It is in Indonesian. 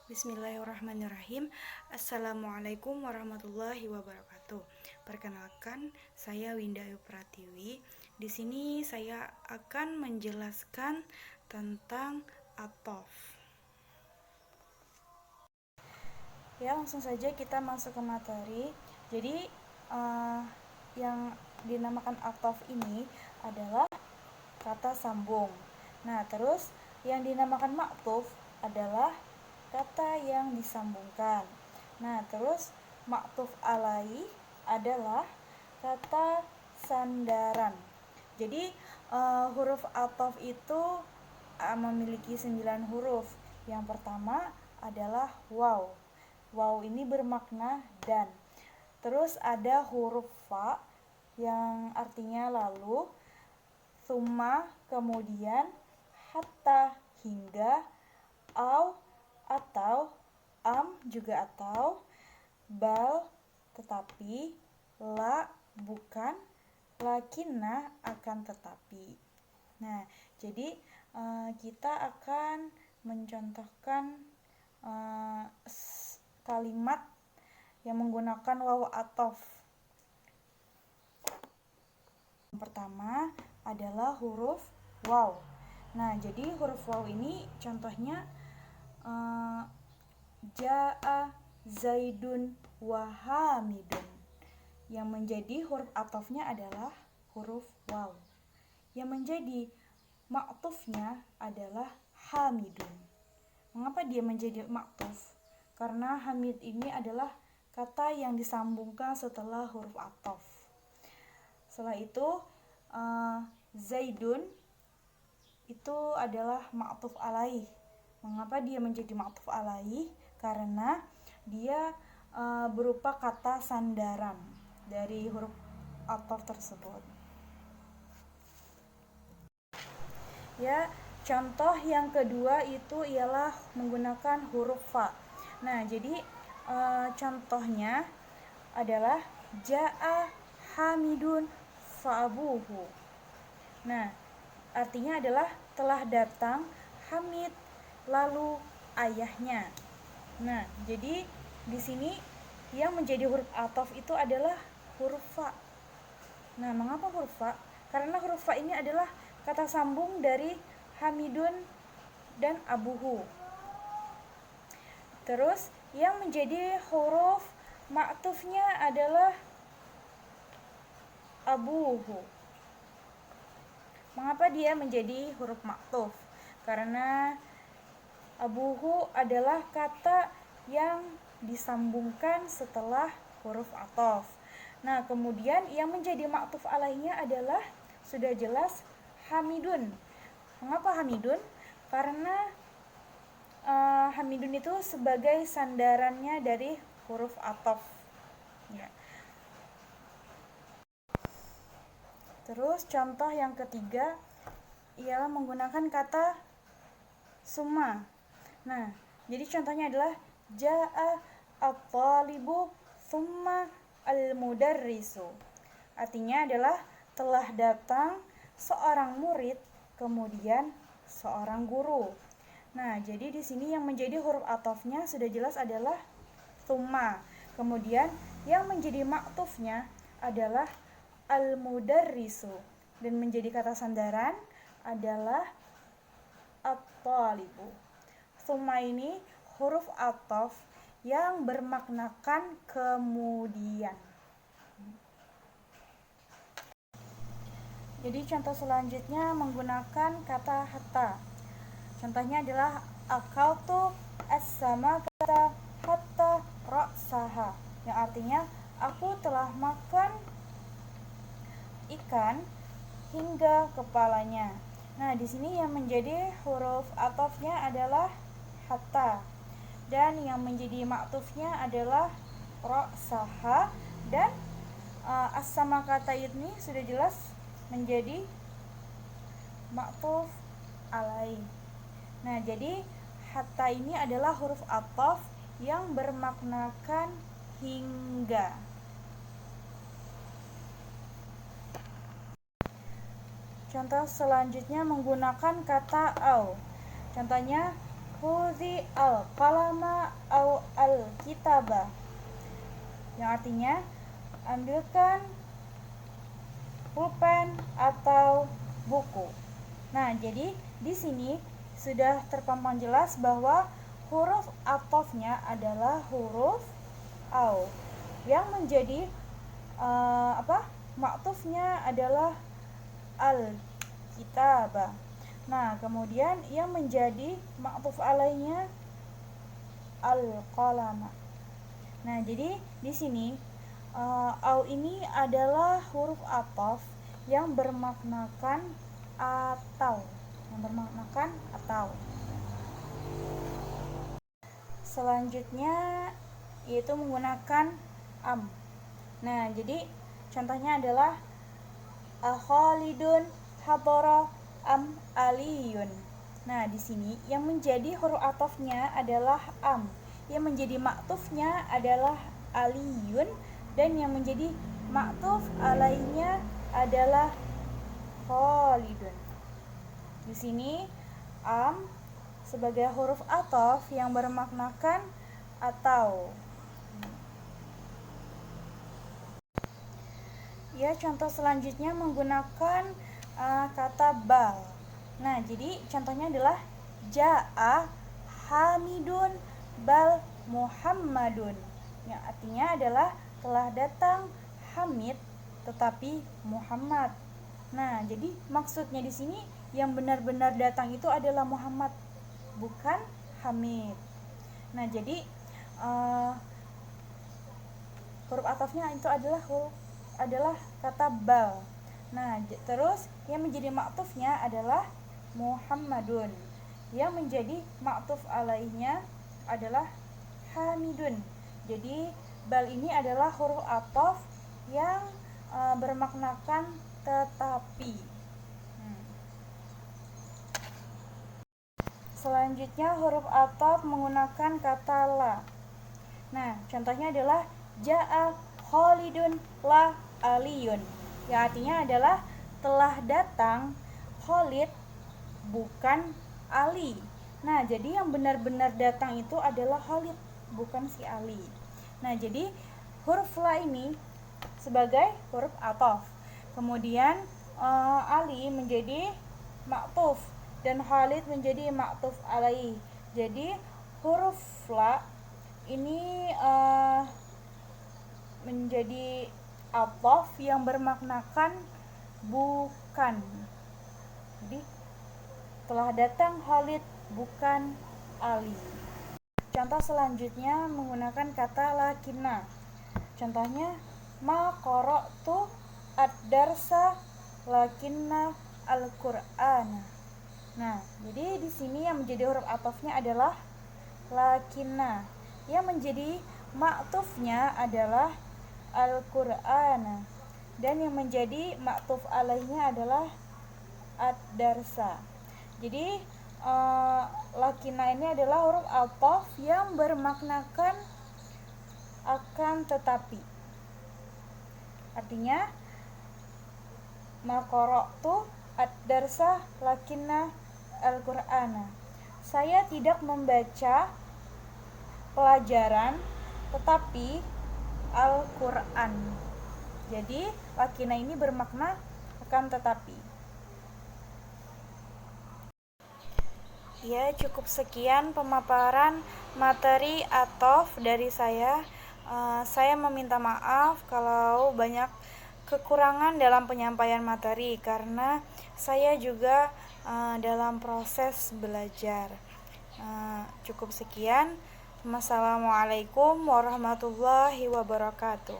Bismillahirrahmanirrahim. Assalamualaikum warahmatullahi wabarakatuh. Perkenalkan, saya Winda Ayu Pratiwi. Di sini saya akan menjelaskan tentang atof. Ya, langsung saja kita masuk ke materi. Jadi, yang dinamakan atof ini adalah kata sambung. Nah, terus yang dinamakan maktuf adalah kata yang disambungkan. Nah, terus maktuf alai adalah kata sandaran. Jadi huruf atof itu memiliki 9 huruf. Yang pertama adalah waw. Waw ini bermakna dan. Terus ada huruf fa yang artinya lalu, summa kemudian, hatta hingga, au atau, am juga atau, bal tetapi, la bukan, lakinna akan tetapi. Nah, jadi kita akan mencontohkan kalimat yang menggunakan waw atof. Yang pertama adalah huruf waw. Nah, jadi huruf waw ini contohnya Ja'a Zaidun wa Hamidun. Yang menjadi huruf atofnya adalah huruf waw. Yang menjadi maktufnya adalah Hamidun. Mengapa dia menjadi maktuf? Karena Hamid ini adalah kata yang disambungkan setelah huruf atof. Setelah itu Zaidun itu adalah maktuf alaih. Mengapa dia menjadi maktuf alaih? Karena dia berupa kata sandaran dari huruf atof tersebut. Ya, contoh yang kedua itu ialah menggunakan huruf fa. Nah, jadi contohnya adalah Ja'a Hamidun fa'abuhu. Nah, artinya adalah telah datang Hamid lalu ayahnya. Nah, jadi di sini yang menjadi huruf atof itu adalah huruf fa. Nah, mengapa huruf fa? Karena huruf fa ini adalah kata sambung dari Hamidun dan abuhu. Terus yang menjadi huruf maktufnya adalah abuhu. Mengapa dia menjadi huruf maktuf? Karena abuhu adalah kata yang disambungkan setelah huruf atof. Nah, kemudian yang menjadi maktuf alaihnya adalah sudah jelas Hamidun. Mengapa Hamidun? Karena Hamidun itu sebagai sandarannya dari huruf atof. Ya. Terus contoh yang ketiga ialah menggunakan kata summa. Nah, jadi contohnya adalah Ja'a at-talibu summa al-mudarrisu. Artinya adalah telah datang seorang murid, kemudian seorang guru. Nah, jadi di sini yang menjadi huruf atofnya sudah jelas adalah summa. Kemudian yang menjadi maktufnya adalah al-mudarrisu, dan menjadi kata sandaran adalah at-talibu. Summa ini huruf atof yang bermaknakan kemudian. Jadi contoh selanjutnya menggunakan kata hatta. Contohnya adalah akaltu as-samakata hatta ra'saha, yang artinya aku telah makan ikan hingga kepalanya. Nah, di sini yang menjadi huruf atofnya adalah hatta, dan yang menjadi maktufnya adalah ra'saha, dan as-samakata ini sudah jelas menjadi maktuf alaih. Nah, jadi hatta ini adalah huruf atof yang bermaknakan hingga. Contoh selanjutnya menggunakan kata au. Contohnya khudhi al-qalama au al-kitaba, yang artinya ambilkan pulpen atau buku. Nah, jadi di sini sudah terpampang jelas bahwa huruf atofnya adalah huruf au, yang menjadi maktufnya adalah al-kitabah. Nah, kemudian yang menjadi maktuf alainya al-qalama. Nah, jadi di sini au ini adalah huruf ataf yang bermaknakan atau, Selanjutnya yaitu menggunakan am. Nah, jadi contohnya adalah Khalidun hadara am aliyun. Nah, di sini yang menjadi huruf atofnya adalah am, yang menjadi maktufnya adalah aliyun, dan yang menjadi maktuf alainya adalah Khalidun. Di sini am sebagai huruf ataf yang bermaknakan atau. Ya, contoh selanjutnya menggunakan kata bal. Nah, jadi contohnya adalah ja'a Hamidun bal Muhammadun, yang artinya adalah telah datang Hamid tetapi Muhammad. Nah, jadi maksudnya di sini yang benar-benar datang itu adalah Muhammad, bukan Hamid. Nah, jadi huruf atafnya itu adalah kata bal. Nah, terus yang menjadi maktufnya adalah Muhammadun, yang menjadi maktuf alaihnya adalah Hamidun. Jadi bal ini adalah huruf ataf yang bermaknakan tetapi. Selanjutnya huruf ataf menggunakan kata la. Nah, contohnya adalah ja'a Khalidun la aliyun, yang artinya adalah telah datang Khalid bukan Ali. Nah, jadi yang benar-benar datang itu adalah Khalid, bukan si Ali. Nah, jadi huruf la ini sebagai huruf ataf. Kemudian Ali menjadi maktuf dan Khalid menjadi maktuf alaih. Jadi huruf la ini menjadi ataf yang bermaknakan bukan. Jadi telah datang Khalid bukan Ali. Contoh selanjutnya menggunakan kata lakinna. Contohnya ma qara'tu ad-darsa lakinna al-Qur'ana. Nah, jadi di sini yang menjadi huruf atafnya adalah lakinna, yang menjadi maktufnya adalah al-Qur'ana, dan yang menjadi maktuf alaihnya adalah ad-darsa. Jadi lakinna ini adalah huruf ataf yang bermaknakan akan tetapi. Artinya ma qara'tu ad-darsa lakinna al-Qur'ana. Saya tidak membaca pelajaran tetapi Al-Qur'an. Jadi lakinna ini bermakna akan tetapi. Ya, cukup sekian pemaparan materi ataf dari saya. Saya meminta maaf kalau banyak kekurangan dalam penyampaian materi karena saya juga dalam proses belajar. Cukup sekian. Wassalamualaikum warahmatullahi wabarakatuh.